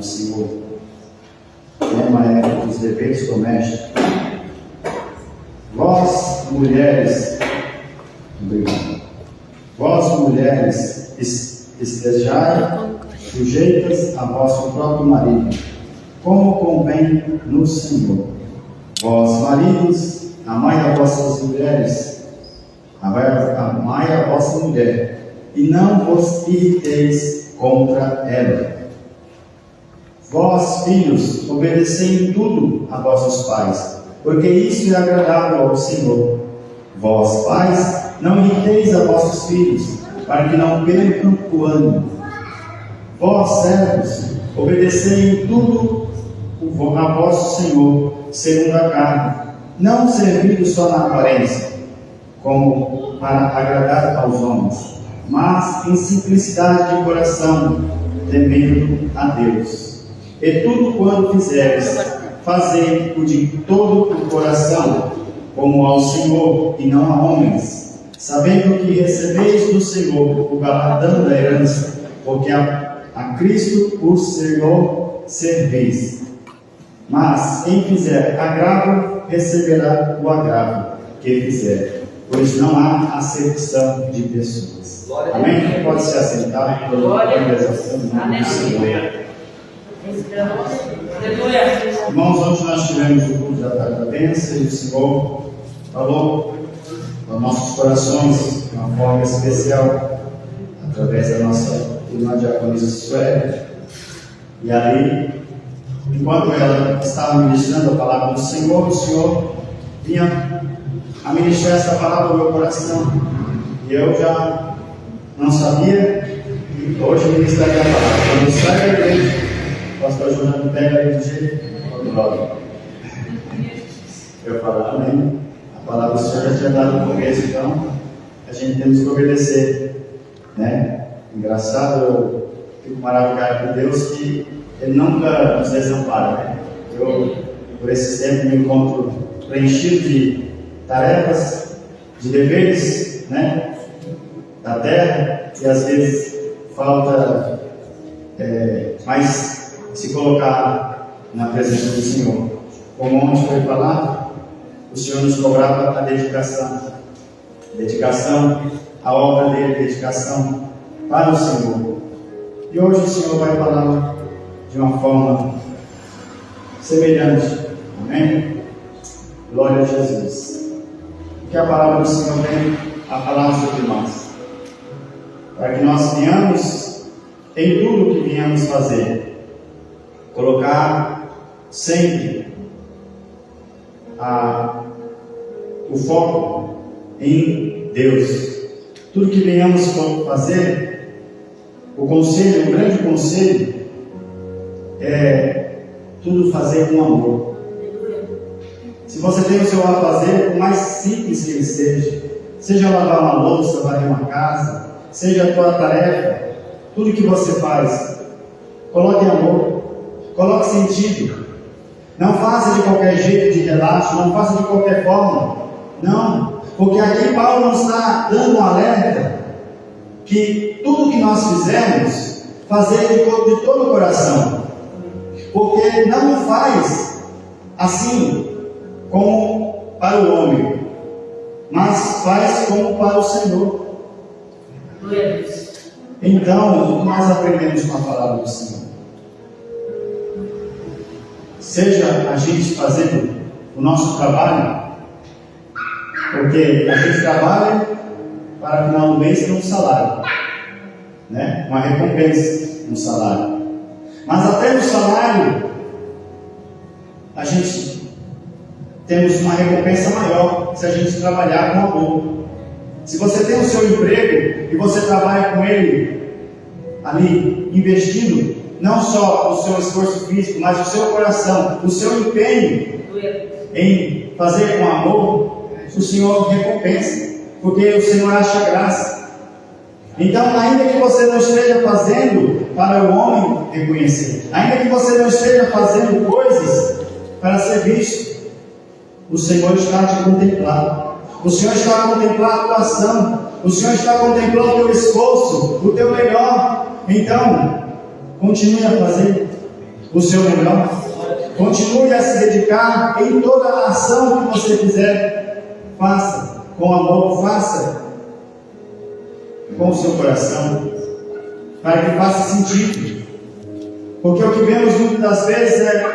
do Senhor. O tema é os deveres domésticos. Vós, mulheres, estejai sujeitas a vosso próprio marido, como convém no Senhor. Vós, maridos, amai a vossas mulheres, amai a vossa mulher, e não vos irriteis contra ela. Vós, filhos, obedecei em tudo a vossos pais, porque isso é agradável ao Senhor. Vós, pais, não irriteis a vossos filhos, para que não percam o ânimo. Vós, servos, obedecei em tudo a vosso Senhor, segundo a carne, não servindo só na aparência, como para agradar aos homens, mas em simplicidade de coração, temendo a Deus. E tudo quanto fizeres, fazei-o de todo o coração, como ao Senhor e não a homens, sabendo que recebeis do Senhor o galardão da herança, porque a Cristo o Senhor serveis. Mas quem fizer agravo, receberá o agravo que fizer, pois não há acepção de pessoas. Amém? Pode se assentar pela conversação do Senhor. Irmãos, ontem nós tivemos o culto da bênção e o Senhor falou aos nossos corações de uma forma especial, através da nossa irmã diaconisa Sueli. E aí, enquanto ela estava ministrando a palavra do Senhor, o Senhor vinha a ministrar essa palavra no meu coração. E eu já não sabia, e hoje ministraria a palavra. Quando eu saio da igreja, o pastor Jonathan pega aí do jeito logo. Eu falo, amém. A palavra do Senhor já tinha dado no começo, então a gente temos que obedecer, né? Engraçado, eu fico maravilhado por Deus que Ele nunca nos desampara, né? Eu, por esse tempo, me encontro preenchido de tarefas, de deveres, né? Da terra, e às vezes falta mais se colocar na presença do Senhor. Como ontem foi falado, o Senhor nos cobrava a dedicação à obra dele, dedicação para o Senhor. E hoje o Senhor vai falar de uma forma semelhante. Amém? Glória a Jesus. Que a palavra do Senhor vem a falar sobre nós, para que nós venhamos em tudo o que venhamos fazer, colocar sempre o foco em Deus. Tudo que venhamos fazer, o grande conselho é tudo fazer com amor. Se você tem o seu a fazer, por mais simples que ele seja lavar uma louça, varrer uma casa, seja a tua tarefa, tudo que você faz, coloque amor, coloque sentido. Não faça de qualquer jeito, de relaxo, não faça de qualquer forma. Não, porque aqui Paulo nos está dando um alerta que tudo que nós fizermos, fazer de todo o coração. Porque não faz assim como para o homem, mas faz como para o Senhor. Então, o que nós aprendemos com a palavra do Senhor? Seja a gente fazendo o nosso trabalho, porque a gente trabalha para no final do mês ter um salário, né? Uma recompensa no salário. Mas até no salário, a gente temos uma recompensa maior se a gente trabalhar com amor. Se você tem o seu emprego e você trabalha com ele ali, investindo não só o seu esforço físico, mas o seu coração, o seu empenho em fazer com amor, o Senhor recompensa, porque o Senhor acha graça. Então, ainda que você não esteja fazendo para o homem reconhecer, ainda que você não esteja fazendo coisas para ser visto, o Senhor está a te contemplar. O Senhor está a contemplar a tua ação. O Senhor está a contemplar o teu esforço, o teu melhor. Então, continue a fazer. o seu melhor. Continue a se dedicar em toda a ação que você fizer. Faça com amor, faça com o seu coração, para que faça sentido. Porque o que vemos muitas das vezes é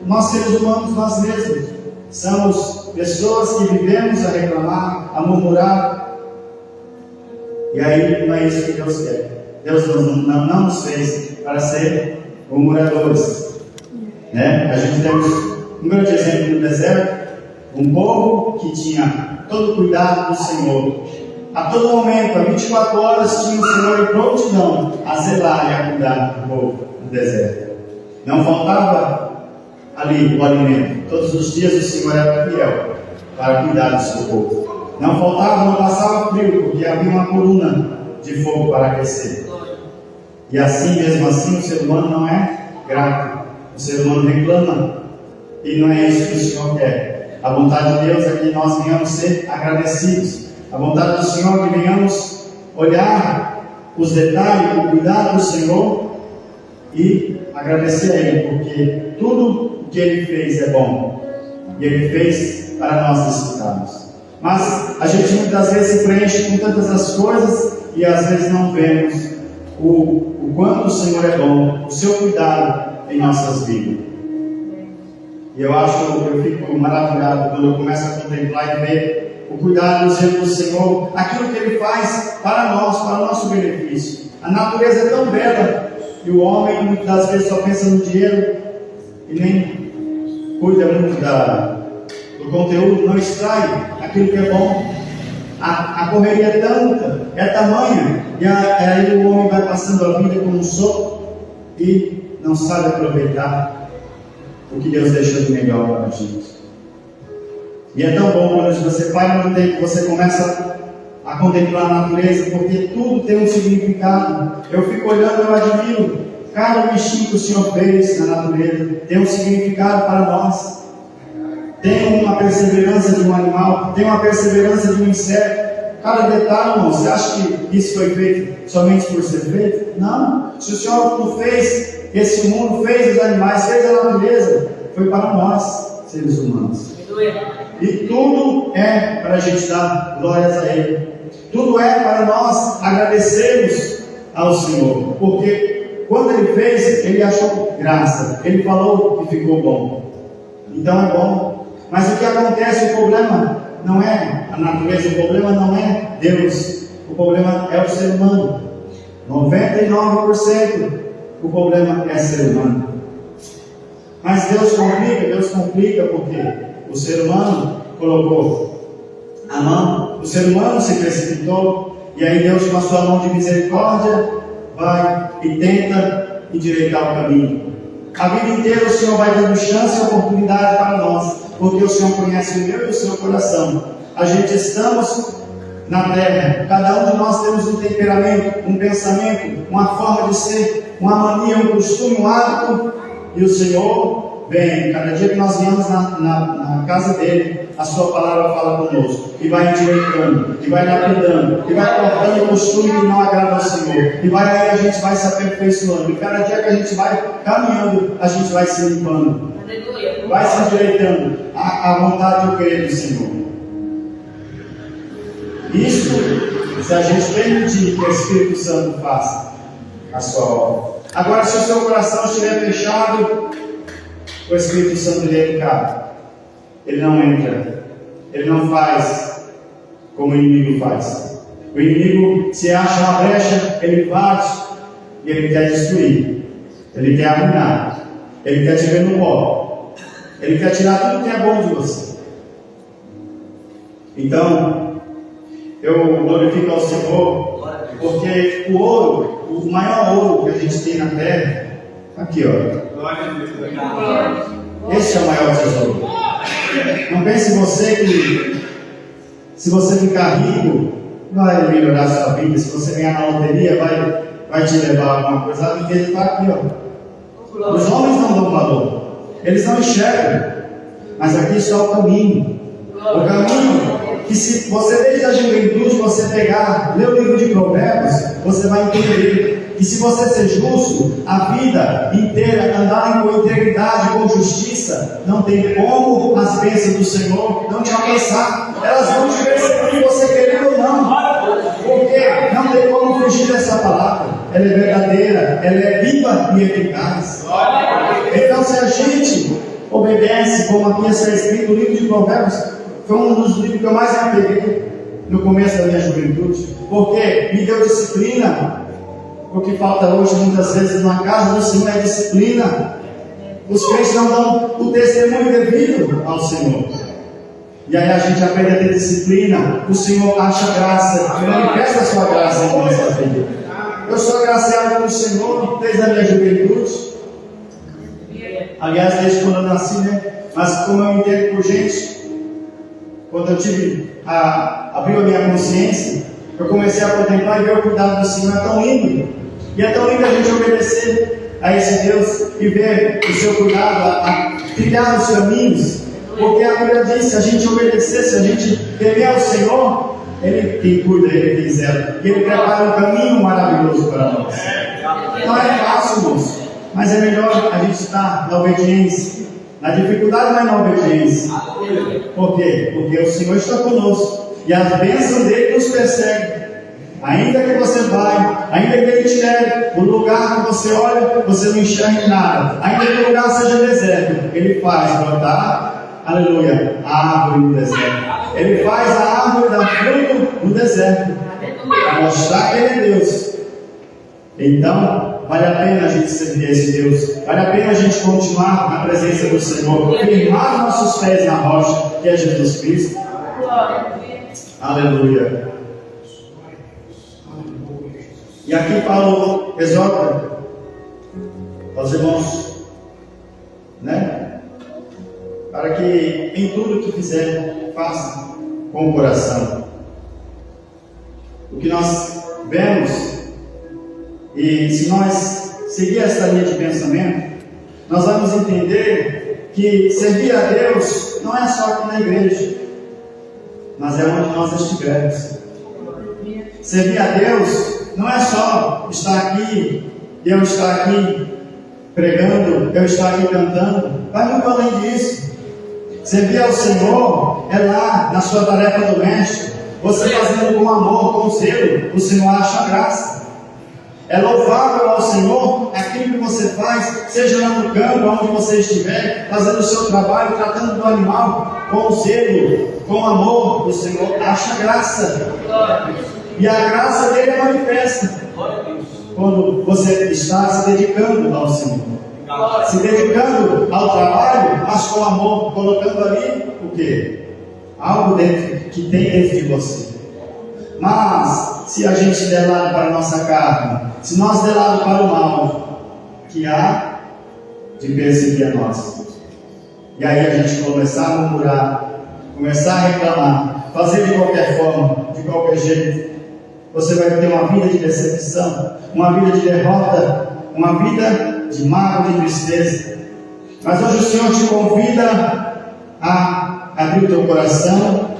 nós seres humanos, nós mesmos, somos pessoas que vivemos a reclamar, a murmurar. E aí não é isso que Deus quer. Deus não nos fez para ser murmuradores. A gente temos um grande exemplo no deserto, um povo que tinha todo o cuidado do Senhor. A todo momento, a 24 horas, tinha o Senhor em prontidão a zelar e a cuidar do povo no deserto. Não faltava ali o alimento. Todos os dias o Senhor era fiel para cuidar do seu povo. Não faltava, não passava frio, porque havia uma coluna de fogo para aquecer. E assim, mesmo assim, o ser humano não é grato. O ser humano reclama. E não é isso que o Senhor quer. A vontade de Deus é que nós venhamos ser agradecidos. A vontade do Senhor é que venhamos olhar os detalhes, o cuidado do Senhor e agradecer a Ele, porque tudo que Ele fez é bom. E Ele fez para nós desfrutarmos. Mas a gente muitas vezes se preenche com tantas as coisas e às vezes não vemos o quanto o Senhor é bom, o seu cuidado em nossas vidas. E eu fico maravilhado quando eu começo a contemplar e ver o cuidado do Senhor, aquilo que Ele faz para nós, para o nosso benefício. A natureza é tão bela e o homem muitas das vezes só pensa no dinheiro e nem cuida muito do conteúdo, não extrai aquilo que é bom. A correria é tanta, é tamanha, e aí o homem vai passando a vida como um sopro e não sabe aproveitar o que Deus deixou de melhor para a gente. E é tão bom quando você para no tempo, você começa a contemplar a natureza, porque tudo tem um significado. Eu fico olhando, eu admiro cada bichinho que o Senhor fez na natureza, tem um significado para nós. Tem uma perseverança de um animal, tem uma perseverança de um inseto. Cada detalhe, irmão, você acha que isso foi feito somente por ser feito? Não. Se o Senhor não fez esse mundo, fez os animais, fez a natureza, foi para nós, seres humanos. E tudo é para a gente dar glórias a Ele. Tudo é para nós agradecermos ao Senhor. Porque quando Ele fez, Ele achou graça. Ele falou que ficou bom. Então é bom. Mas o que acontece, o problema não é a natureza, o problema não é Deus. O problema é o ser humano. 99% o problema é ser humano. Mas Deus complica porque o ser humano colocou a mão, o ser humano se precipitou, e aí Deus, com a sua mão de misericórdia, vai e tenta endireitar o caminho. A vida inteira o Senhor vai dando chance e oportunidade para nós, porque o Senhor conhece o meu e o seu coração. A gente estamos na terra, cada um de nós temos um temperamento, um pensamento, uma forma de ser, uma mania, um costume, um hábito, e o Senhor vem, cada dia que nós viemos na casa dele, a sua palavra fala conosco, e vai endireitando, e vai lapidando, e vai cortando o costume que não agrada ao Senhor, e aí a gente vai se aperfeiçoando, e cada dia que a gente vai caminhando, a gente vai se limpando, vai se endireitando a vontade e o querer do Senhor. Isso, se a gente permitir que o Espírito Santo faça a sua obra. Agora, se o seu coração estiver fechado, o Espírito Santo ele é educado. Ele não entra. Ele não faz como o inimigo faz. O inimigo, se acha uma brecha, ele bate e ele quer destruir. Ele quer arruinar. Ele quer te ver no pó. Ele quer tirar tudo que é bom de você. Então, eu glorifico ao Senhor, porque o ouro, o maior ouro que a gente tem na terra, aqui ó, esse é o maior tesouro. Não pense você que se você ficar rico vai melhorar a sua vida, se você ganhar na loteria vai te levar a alguma coisa. A riqueza está aqui ó. Os homens não dão valor, eles não enxergam, mas aqui está o caminho. O caminho que, se você desde a juventude você pegar, ler o livro de Provérbios, você vai entender que se você ser justo a vida inteira for justiça, não tem como as bênçãos do Senhor não te alcançar. Elas vão te perseguir, você querendo ou não. Porque não tem como fugir dessa palavra. Ela é verdadeira, ela é viva e eficaz. Então, se a gente obedece, como aqui está escrito no livro de Provérbios, foi um dos livros que eu mais me apeguei no começo da minha juventude, porque me deu disciplina. O que falta hoje muitas vezes na casa do Senhor é disciplina. Os crentes não dão o testemunho devido ao Senhor. E aí a gente aprende a ter disciplina. O Senhor acha graça, Ele manifesta a sua graça em nossa vida. Eu sou agraciado pelo Senhor desde a minha juventude. Aliás, desde quando eu nasci, né? Mas como eu entendo por gente, quando eu abriu a minha consciência, eu comecei a contemplar e ver o cuidado do Senhor. É tão lindo. E é tão lindo a gente obedecer a esse Deus e ver o seu cuidado, a trilhar os caminhos. Porque a Bíblia diz: se a gente obedecer, se a gente temer ao Senhor, Ele quem cuida, Ele quem zela. E Ele prepara um caminho maravilhoso para nós. Não é fácil, moço, mas é melhor a gente estar na obediência. Na dificuldade, mas na obediência. Por quê? Porque o Senhor está conosco e as bênçãos dele nos perseguem. Ainda que você vai, ainda que Ele te leve, o lugar que você olha, você não enxerga nada. Ainda que o lugar seja deserto, Ele faz brotar, aleluia, a árvore no deserto. Ele faz a árvore dar fruto no deserto, para mostrar que Ele é Deus. Então, vale a pena a gente servir a esse Deus. Vale a pena a gente continuar na presença do Senhor, firmar nossos pés na rocha, que é Jesus Cristo. Aleluia. E aqui Paulo exorta aos irmãos, né? Para que em tudo que fizer, faça com o coração. O que nós vemos, e se nós seguir essa linha de pensamento, nós vamos entender que servir a Deus não é só aqui na igreja, mas é onde nós estivermos. Servir a Deus não é só estar aqui, eu estar aqui pregando, eu estar aqui cantando. Vai muito além disso. Servir ao Senhor é lá na sua tarefa doméstica, você fazendo com amor, com zelo, o Senhor acha graça. É louvável ao Senhor aquilo que você faz, seja lá no campo, onde você estiver, fazendo o seu trabalho, tratando do animal com zelo, com amor, o Senhor acha graça. E a graça dele é manifesta quando você está se dedicando ao Senhor, se dedicando ao trabalho, mas com amor, colocando ali o quê? Algo dentro, que tem dentro de você. Mas se a gente der lado para a nossa carne, se nós der lado para o mal, que há de perseguir a nós, e aí a gente começar a murmurar, começar a reclamar, fazer de qualquer forma, de qualquer jeito, você vai ter uma vida de decepção, uma vida de derrota, uma vida de mágoa, de tristeza. Mas hoje o Senhor te convida a abrir o teu coração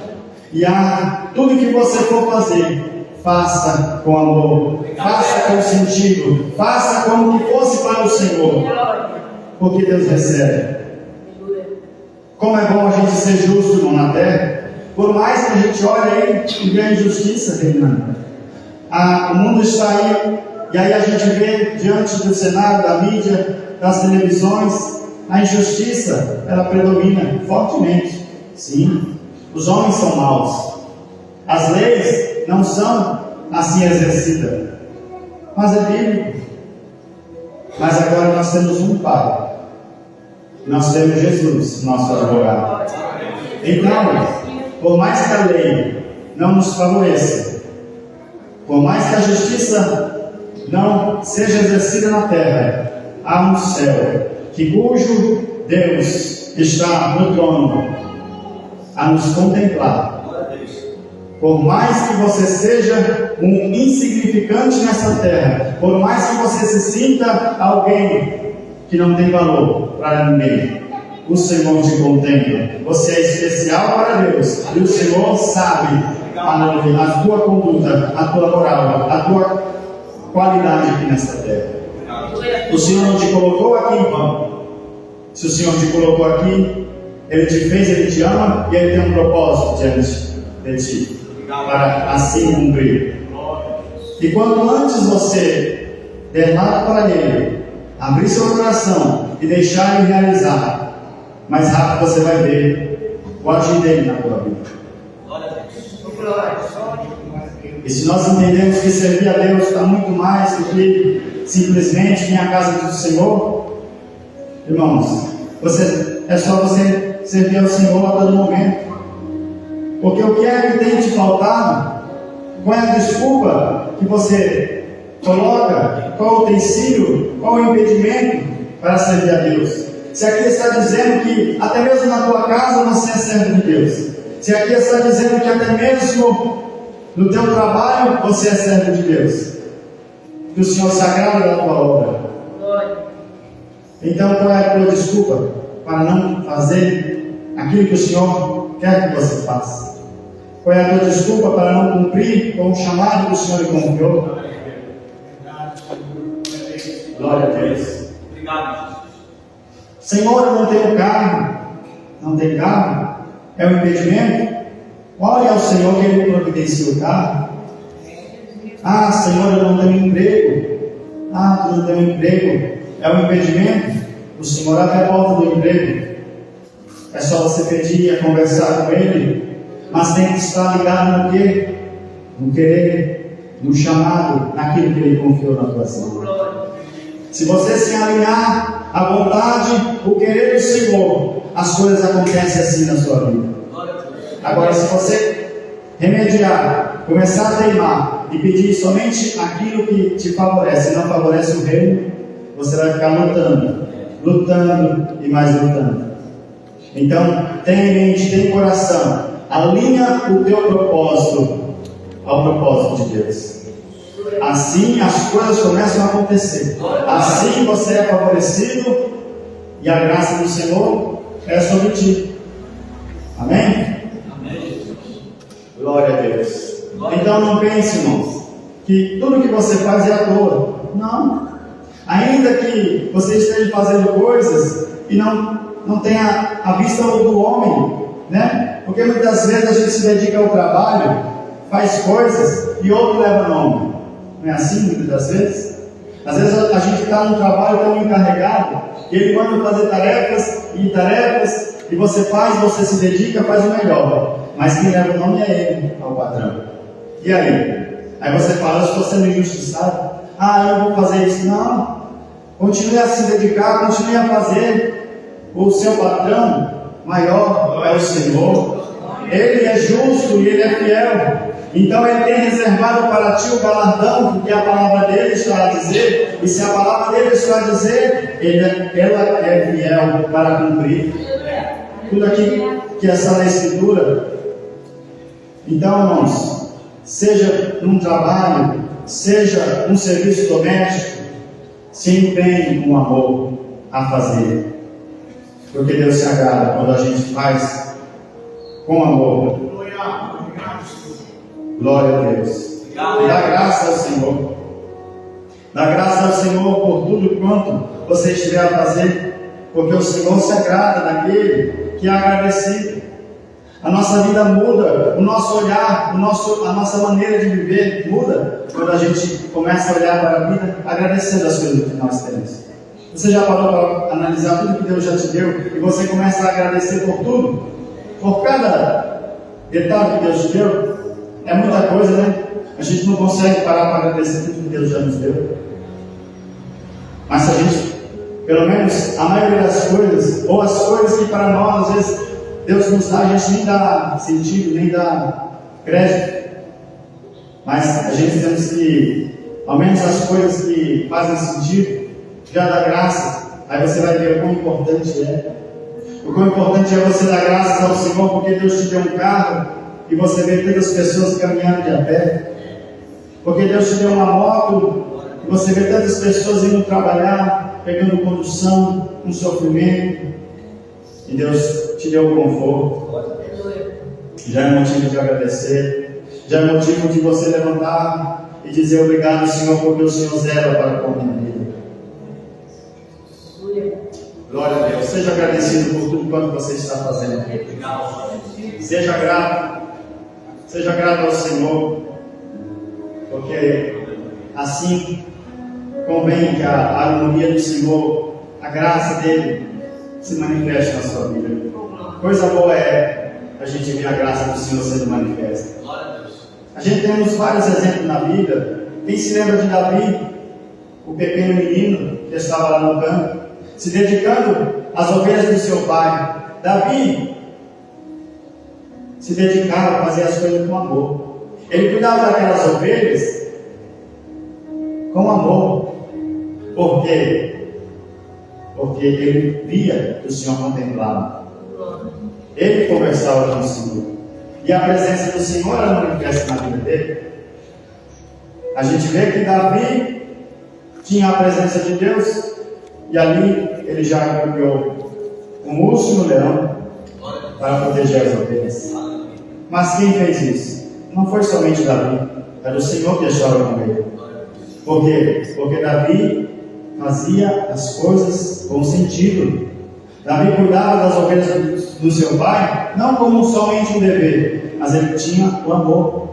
e a tudo que você for fazer, faça com amor, faça com sentido, faça como que fosse para o Senhor, porque Deus recebe. Como é bom a gente ser justo, irmão, na terra. Por mais que a gente olhe aí e vê a injustiça reinando, o mundo está aí, e aí a gente vê diante do cenário, da mídia, das televisões, a injustiça, ela predomina fortemente. Sim, os homens são maus, as leis não são assim exercidas, mas é bíblico. Mas agora nós temos um Pai, nós temos Jesus, nosso advogado. Então, por mais que a lei não nos favoreça, por mais que a justiça não seja exercida na terra, há um céu, cujo Deus está no trono, a nos contemplar. Por mais que você seja um insignificante nessa terra, por mais que você se sinta alguém que não tem valor para ninguém, o Senhor te contempla. Você é especial para Deus, e o Senhor sabe a tua conduta, a tua moral, a tua qualidade aqui nesta terra. O Senhor não te colocou aqui em vão. Se o Senhor te colocou aqui, Ele te fez, Ele te ama e Ele tem um propósito diante de ti, para assim cumprir. E quanto antes você der nada para Ele, abrir seu coração e deixar Ele realizar, mais rápido você vai ver o agir dele na tua vida. E se nós entendemos que servir a Deus está muito mais do que simplesmente vir à casa do Senhor, irmãos, é só você servir ao Senhor a todo momento. Porque o que é que tem te faltado? Qual é a desculpa que você coloca? Qual o utensílio? Qual o impedimento para servir a Deus? Se aqui está dizendo que até mesmo na tua casa você é servo de Deus. Se aqui está dizendo que até mesmo no teu trabalho você é servo de Deus. Que o Senhor se agrada da tua obra. Então qual é a tua desculpa para não fazer aquilo que o Senhor quer que você faça? Qual é a tua desculpa para não cumprir com o chamado que o Senhor lhe confiou? Glória a Deus. Obrigado. Senhor, eu não tenho carro. Não tem carro? É um impedimento? Ore ao Senhor que Ele providencia o carro. Ah, Senhor, eu não tenho emprego. Ah, tu não tem um emprego. É um impedimento? O Senhor abre a porta do emprego. É só você pedir e conversar com Ele. Mas tem que estar ligado no quê? No querer, no chamado, naquilo que Ele confiou na tua vida. Se você se alinhar à vontade, o querer do Senhor, as coisas acontecem assim na sua vida. Agora, se você remediar, começar a teimar e pedir somente aquilo que te favorece e não favorece o reino, você vai ficar lutando e mais lutando. Então, tenha em mente, tenha em coração, alinha o teu propósito ao propósito de Deus. Assim as coisas começam a acontecer. Assim você é favorecido e a graça do Senhor é sobre ti. Amém? Glória a Deus. Então não pense, irmãos, que tudo que você faz é à toa. Não. Ainda que você esteja fazendo coisas e não tenha a vista do homem, né? Porque muitas vezes a gente se dedica ao trabalho, faz coisas e outro leva nome. Não é assim muitas das vezes? Às vezes a gente está no trabalho, tem um encarregado, e ele manda fazer tarefas, e você faz, você se dedica, faz o melhor. Mas quem leva o nome é ele, ao patrão. E aí? Aí você fala, eu estou sendo injustiçado. Ah, eu não vou fazer isso. Não. Continue a se dedicar, continue a fazer. O seu patrão maior é o Senhor. Ele é justo e Ele é fiel. Então Ele tem reservado para ti o galardão que a palavra dele está a dizer. E se a palavra dele está a dizer, ela é fiel para cumprir tudo aquilo que está na Escritura. Então, irmãos, seja num trabalho, seja num serviço doméstico, se empenhe com amor a fazer. Porque Deus se agrada quando a gente faz com amor. Glória a Deus. Dá graça ao Senhor. Dá graça ao Senhor por tudo quanto você estiver a fazer. Porque o Senhor se agrada daquele que é agradecido. A nossa vida muda, o nosso olhar, a nossa maneira de viver muda quando a gente começa a olhar para a vida agradecendo as coisas que nós temos. Você já parou para analisar tudo que Deus já te deu e você começa a agradecer por tudo? Por cada detalhe que Deus te deu? É muita coisa, né? A gente não consegue parar para agradecer tudo que Deus já nos deu. Mas se a gente, pelo menos a maioria das coisas, ou as coisas que para nós às vezes Deus nos dá, a gente nem dá sentido, nem dá crédito. Mas a gente temos que, ao menos as coisas que fazem sentido, já dá graça. Aí você vai ver o quão importante é. O quão importante é você dar graças ao Senhor, porque Deus te deu um carro e você vê tantas pessoas caminhando de a pé. Porque Deus te deu uma moto e você vê tantas pessoas indo trabalhar, pegando condução, um sofrimento. E Deus te deu conforto. Já é motivo de agradecer. Já é motivo de você levantar e dizer obrigado, Senhor, porque o Senhor zela para com a minha vida. Glória a Deus. Seja agradecido por tudo quanto você está fazendo. Seja grato. Seja grato ao Senhor. Porque assim convém que a harmonia do Senhor, a graça dele, se manifeste na sua vida. Coisa boa é a gente ver a graça do Senhor sendo manifesta. A gente temos vários exemplos na vida. Quem se lembra de Davi, o pequeno menino que estava lá no campo, se dedicando às ovelhas do seu pai. Davi se dedicava a fazer as coisas com amor. Ele cuidava daquelas ovelhas com amor. Por quê? Porque ele via que o Senhor contemplava. Ele conversava com o Senhor. E a presença do Senhor era manifesta na vida dele. A gente vê que Davi tinha a presença de Deus. E ali ele já criou um urso e um leão para proteger as ovelhas. Mas quem fez isso? Não foi somente Davi. Era o Senhor que estava com ele. Por quê? Porque Davi fazia as coisas com sentido. Davi cuidava das ovelhas do seu pai, não como somente um dever, mas ele tinha o amor.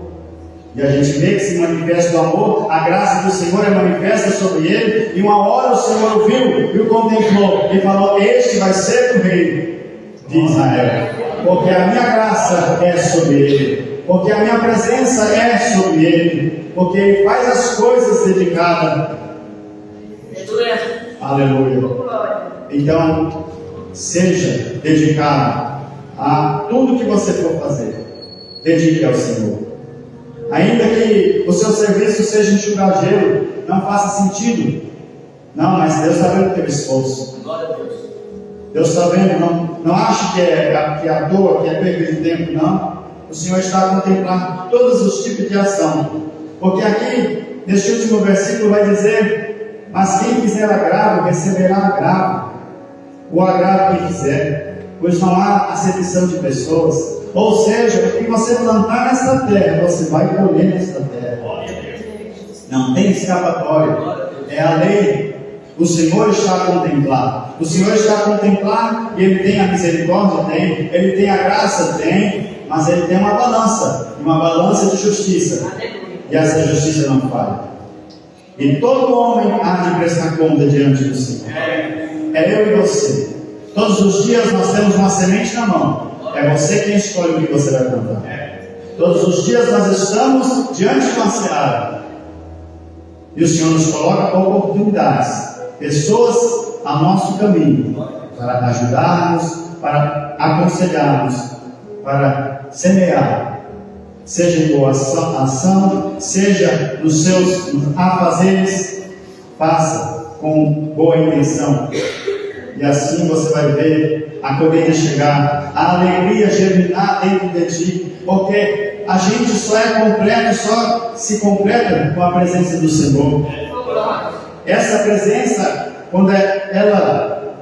E a gente vê que se manifesta o amor, a graça do Senhor é manifesta sobre ele, e uma hora o Senhor o viu e o contemplou, e falou: este vai ser o rei de Israel, porque a minha graça é sobre ele, porque a minha presença é sobre ele, porque ele faz as coisas dedicadas. Aleluia. Então, seja dedicado a tudo que você for fazer. Dedique ao Senhor. Ainda que o seu serviço seja enxugar gelo, não faça sentido. Não, mas Deus está vendo o teu esforço. Deus está vendo. Não ache que é à toa, que é perda de tempo. Não. O Senhor está contemplando todos os tipos de ação. Porque aqui, neste último versículo, vai dizer: mas quem fizer agravo, receberá agravo. O agravo que fizer, pois não há acepção de pessoas. Ou seja, o que você plantar nesta terra, você vai colher nesta terra. Não tem escapatória. É a lei. O Senhor está a contemplar. O Senhor está a contemplar e Ele tem a misericórdia? Tem. Ele tem a graça? Tem. Mas Ele tem uma balança. Uma balança de justiça. E essa justiça não falha. E todo homem há de prestar conta diante do Senhor. É eu e você. Todos os dias nós temos uma semente na mão. É você quem escolhe o que você vai plantar. Todos os dias nós estamos diante de uma seara. E o Senhor nos coloca oportunidades, pessoas ao nosso caminho, para ajudarmos, para aconselharmos, para semear. Seja em boa ação, seja nos seus afazeres, faça com boa intenção. E assim você vai ver a colheita chegar, a alegria germinar dentro de ti, porque a gente só é completo, só se completa com a presença do Senhor. Essa presença, quando ela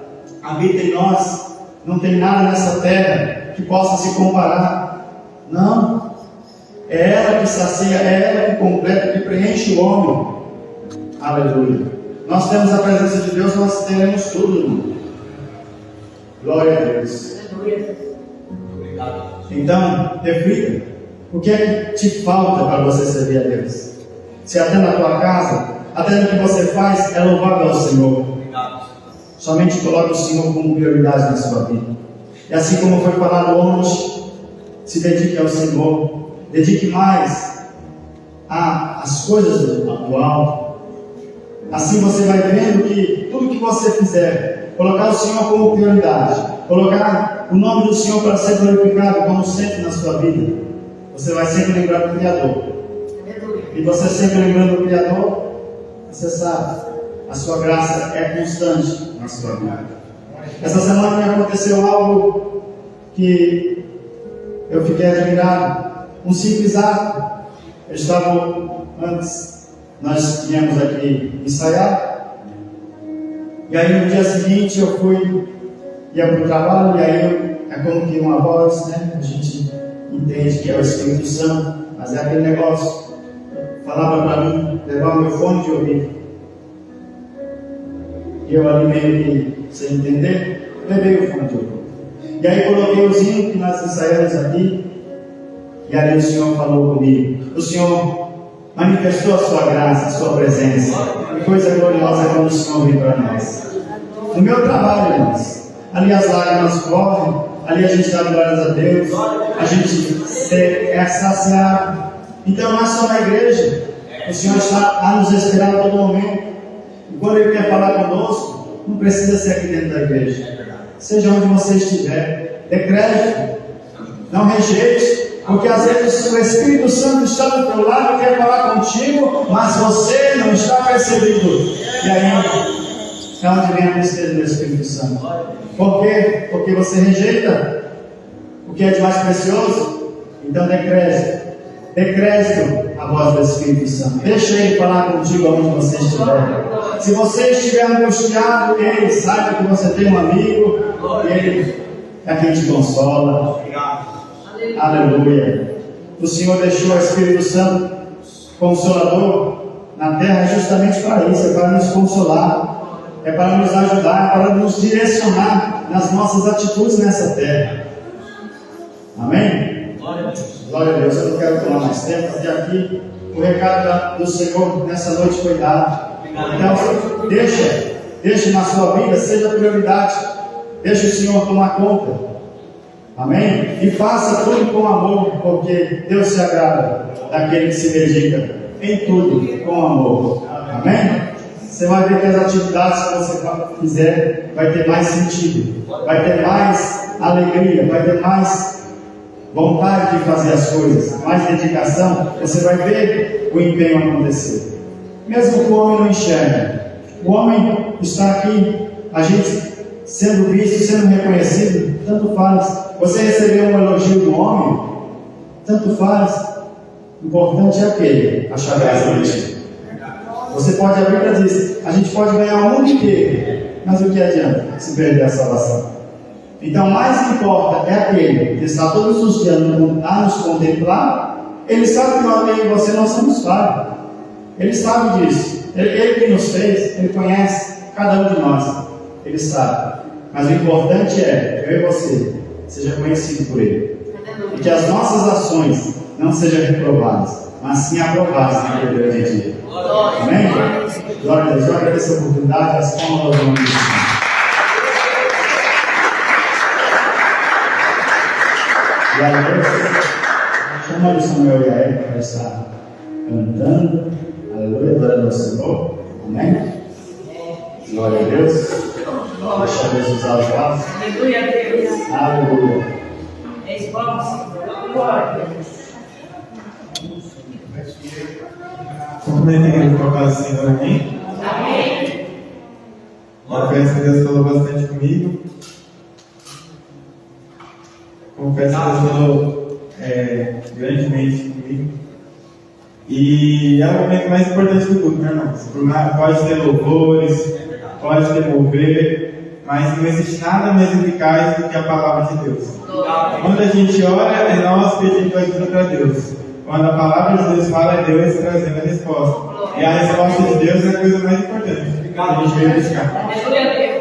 habita em nós, não tem nada nessa terra que possa se comparar. Não, é ela que sacia, é ela que completa, que preenche o homem. Aleluia. Nós temos a presença de Deus, nós teremos tudo, irmão. Glória a Deus. Então, reflita. O que é que te falta para você servir a Deus? Se até na tua casa, até no que você faz, é louvável ao Senhor. Somente coloque o Senhor como prioridade na sua vida. E assim como foi falado hoje, se dedique ao Senhor. Dedique mais às coisas do alto. Assim você vai vendo que tudo que você fizer, colocar o Senhor como prioridade, colocar o nome do Senhor para ser glorificado como sempre na sua vida, você vai sempre lembrar do Criador. E você sempre lembrando do Criador, você sabe, a sua graça é constante na sua vida. Essa semana me aconteceu algo que eu fiquei admirado. Um simples ato. Eu estava antes, nós viemos aqui ensaiar, e aí no dia seguinte eu ia para o trabalho, e aí é como que uma voz, né? A gente entende que é o Espírito Santo, mas é aquele negócio, falava para mim, levar o meu fone de ouvido, e eu ali meio que Você entender? Levei o fone de ouvido. E aí coloquei os hinos que nós ensaiamos aqui. E ali o Senhor falou comigo. O Senhor manifestou a sua graça, a sua presença. Que coisa gloriosa quando o Senhor vem para nós. No meu trabalho, irmãos, ali as lágrimas correm, ali a gente dá glórias a Deus, a gente é saciado. Então não é só na igreja, o Senhor está a nos esperar a todo momento. E quando Ele quer falar conosco, não precisa ser aqui dentro da igreja. Seja onde você estiver, dê crédito, não rejeite, porque às vezes o Espírito Santo está do teu lado e quer falar contigo, mas você não está percebendo. E aí, é onde vem a tristeza do Espírito Santo. Por quê? Porque você rejeita o que é de mais precioso. Então dê crédito à voz do Espírito Santo. Deixa Ele falar contigo onde você estiver. Se você estiver angustiado, Ele sabe que você tem um amigo, Ele é quem te consola. Aleluia. O Senhor deixou o Espírito Santo Consolador na terra justamente para isso, é para nos consolar. É para nos ajudar, é para nos direcionar nas nossas atitudes nessa terra. Amém? Glória a Deus. Eu não quero tomar mais tempo, porque aqui o recado do Senhor nessa noite foi dado. Então, deixe na sua vida, seja prioridade. Deixe o Senhor tomar conta. Amém? E faça tudo com amor, porque Deus se agrada daquele que se dedica em tudo com amor. Amém? Você vai ver que as atividades que você fizer vai ter mais sentido, vai ter mais alegria, vai ter mais vontade de fazer as coisas, mais dedicação. Você vai ver o empenho acontecer. Mesmo que o homem não enxergue, o homem está aqui, a gente sendo visto, sendo reconhecido, tanto faz. Você receber um elogio do homem, tanto faz. O importante é aquele, achar graça em ti. Você pode abrir para dizer, a gente pode ganhar o mundo inteiro, mas o que adianta se perder a salvação? Então, mais que importa é aquele que está todos os dias a nos contemplar. Ele sabe que nós e você não somos falhos. Ele sabe disso. Ele que nos fez, Ele conhece cada um de nós. Ele sabe. Mas o importante é que eu e você seja conhecido por Ele. E que as nossas ações não sejam reprovadas, mas sim aprovadas naquele grande dia. Amém? Glória a Deus. Eu agradeço a oportunidade, as palmas ao nome do Senhor. Glória a Deus. Chama o Samuel e a Érica para estar cantando. Aleluia, adorando ao Senhor. Amém? Glória a Deus. Deixa Deus usar os braços. Aleluia a Deus. Aleluia. És bom, Senhor. Glória a Deus. Cumprimentei com a paz do Senhor, amém? Amém. Confesso que Deus falou bastante comigo. Confesso que Deus falou grandemente comigo. E é o momento mais importante do culto, né, irmãos? Pode ter louvores, pode ter mover, mas não existe nada mais eficaz do que a palavra de Deus. Quando a gente ora, é nós pedindo ajuda para Deus. Quando a palavra de Deus fala, é Deus trazendo a resposta. E a resposta de Deus é a coisa mais importante que a gente veio buscar.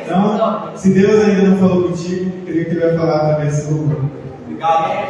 Então, se Deus ainda não falou contigo, eu creio que Ele vai falar através desse louvor. Obrigado.